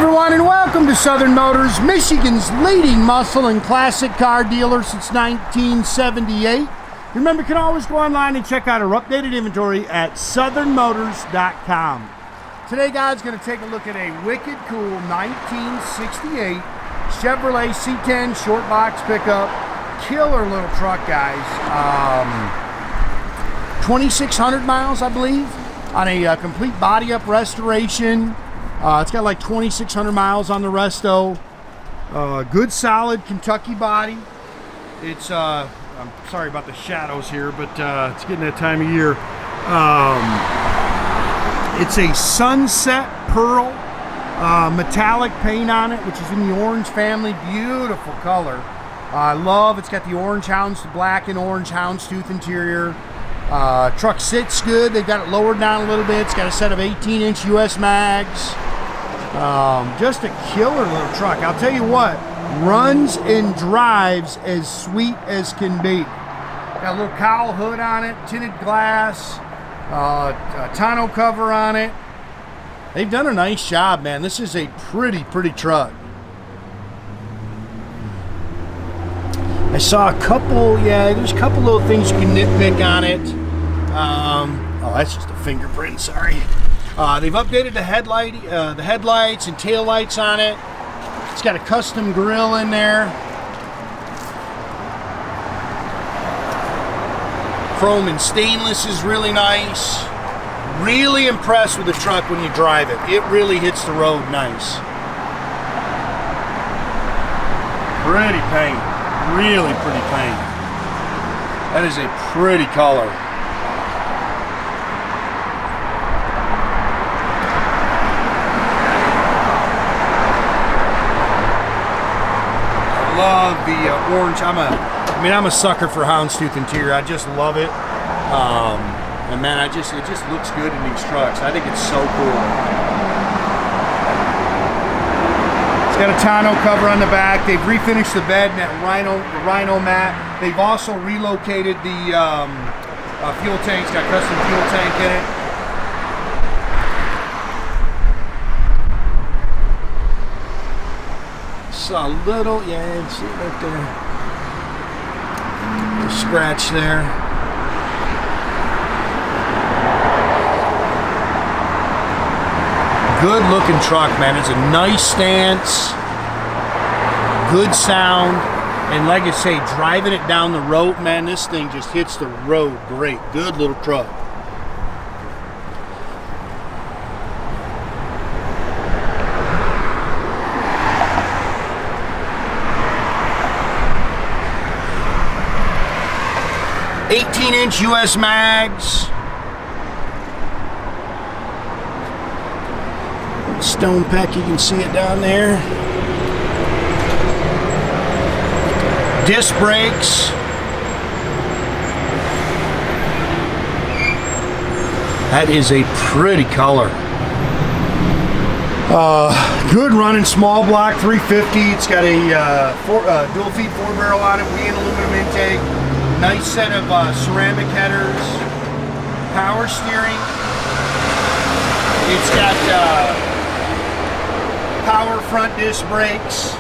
everyone, and welcome to Southern Motors, Michigan's leading muscle and classic car dealer since 1978. Remember, you can always go online and check out our updated inventory at southernmotors.com. Today, guys, going to take a look at a wicked cool 1968 Chevrolet C10 short box pickup. Killer little truck, guys. 2,600 miles, I believe, on a complete body up restoration. It's got like 2,600 miles on the resto. Good solid Kentucky body. It's I'm sorry about the shadows here, but it's getting that time of year. It's a sunset pearl metallic paint on it, which is in the orange family. Beautiful color. I love it's got the orange Hounds, the black and orange Hounds Tooth interior. Truck sits good. They've got it lowered down a little bit. It's got a set of 18-inch US mags. Just a killer little truck. I'll tell you what, runs and drives as sweet as can be. Got a little cowl hood on it, tinted glass, a tonneau cover on it. They've done a nice job, man. This is a pretty truck. I saw a couple, there's a couple little things you can nitpick on it. Oh, that's just a fingerprint, sorry. They've updated the headlights and tail lights on it. It's got a custom grille in there. Chrome and stainless is really nice. Really impressed with the truck when you drive it. It really hits the road nice. Pretty paint. Really pretty paint. That is a pretty color. Love the orange. I'm a sucker for Hounds Tooth interior. I just love it. And man, it just looks good in these trucks. I think it's so cool. It's got a tonneau cover on the back. They've refinished the bed in that Rhino mat. They've also relocated the fuel tank. It's got a custom fuel tank in it. A little, see it right there. The scratch there. Good looking truck, man. It's a nice stance, good sound, and like I say, driving it down the road, man, this thing just hits the road great. Good little truck. Inch US mags. Stone pack, you can see it down there. Disc brakes. That is a pretty color. Good running small block 350. It's got a dual feed 4-barrel on it, Weiand aluminum intake. Nice set of ceramic headers, power steering. It's got power front disc brakes.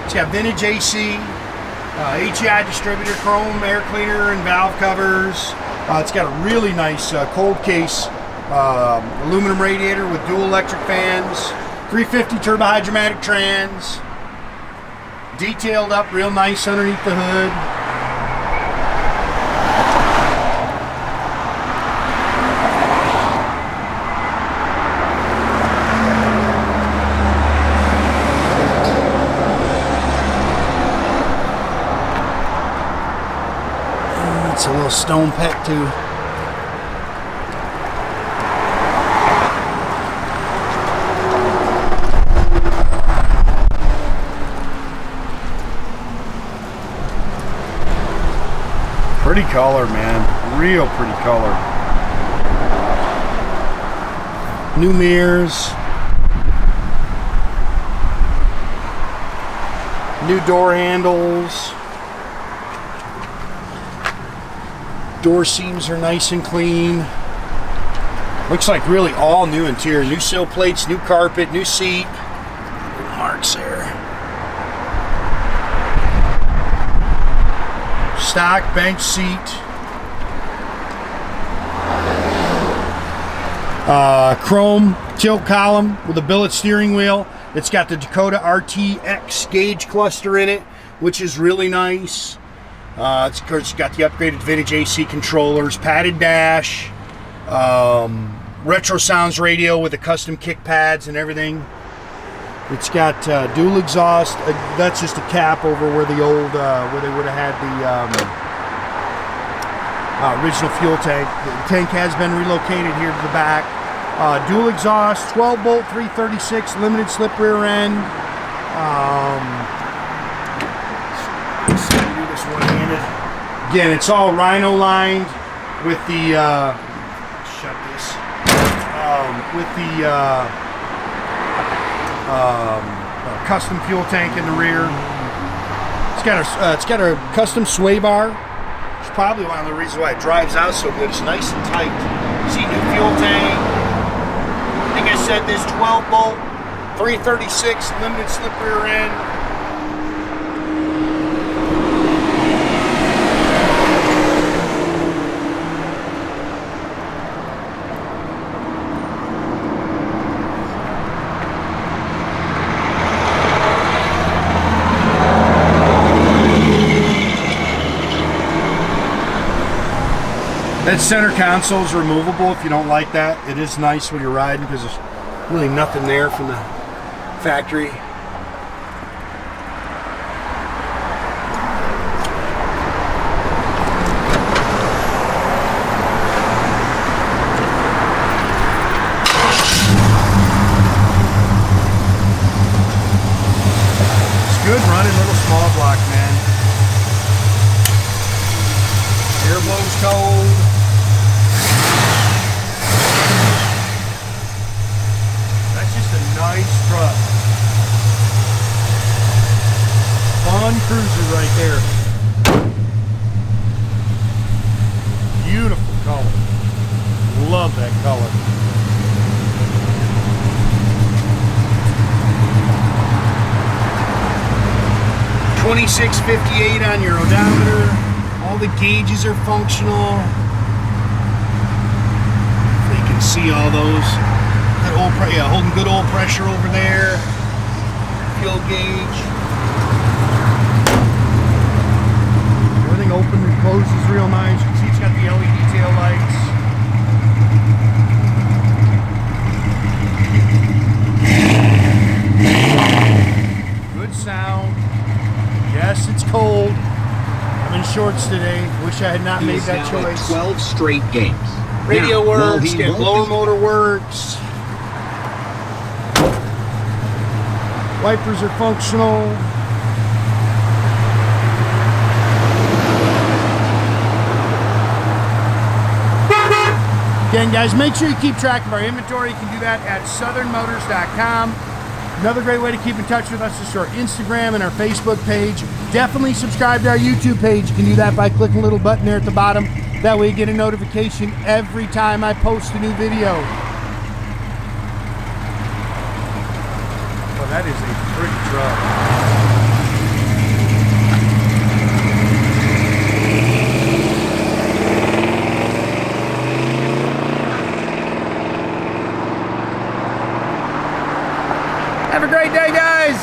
It's got vintage AC, HEI distributor, chrome air cleaner and valve covers. It's got a really nice cold case aluminum radiator with dual electric fans, 350 turbohyhdramatic trans, detailed up real nice underneath the hood. It's a little stone pack too. Pretty color, man. Real pretty color. New mirrors. New door handles. Door seams are nice and clean. Looks like really all new interior. New sill plates, new carpet, new seat. box there. Stock bench seat. Chrome tilt column with a billet steering wheel. It's got the Dakota RTX gauge cluster in it, which is really nice. It's got the upgraded vintage AC controllers, padded dash, Retrosounds radio with the custom kick pads and everything. It's got dual exhaust. That's just a cap over where the old, where they would have had the original fuel tank. The tank has been relocated here to the back. Dual exhaust, 12 bolt 336, limited slip rear end. Let's see, do this one-handed. Again, it's all Rhino lined with the shut this. With the custom fuel tank in the rear. It's got a custom sway bar. It's probably one of the reasons why it drives out so good. It's nice and tight. See, new fuel tank. I think I said this 12 bolt 336 limited slip rear end. That center console is removable if you don't like that. It is nice when you're riding because there's really nothing there from the factory. It's good running little small block, man. Air blows cold. Nice truck. Fun cruiser right there. Beautiful color. Love that color. $26.58 on your odometer. All the gauges are functional. So you can see all those. Holding good old pressure over there. Fuel gauge. Everything open and closes real nice. You can see it's got the LED tail lights. Good sound. Yes, it's cold. I'm in shorts today. Wish I had not made that choice. 12 straight games. Radio works. Blower motor works. Wipers are functional. Again, guys, make sure you keep track of our inventory. You can do that at southernmotors.com. Another great way to keep in touch with us is through our Instagram and our Facebook page. Definitely subscribe to our YouTube page. You can do that by clicking a little button there at the bottom. That way you get a notification every time I post a new video. That is a pretty truck. Have a great day, guys.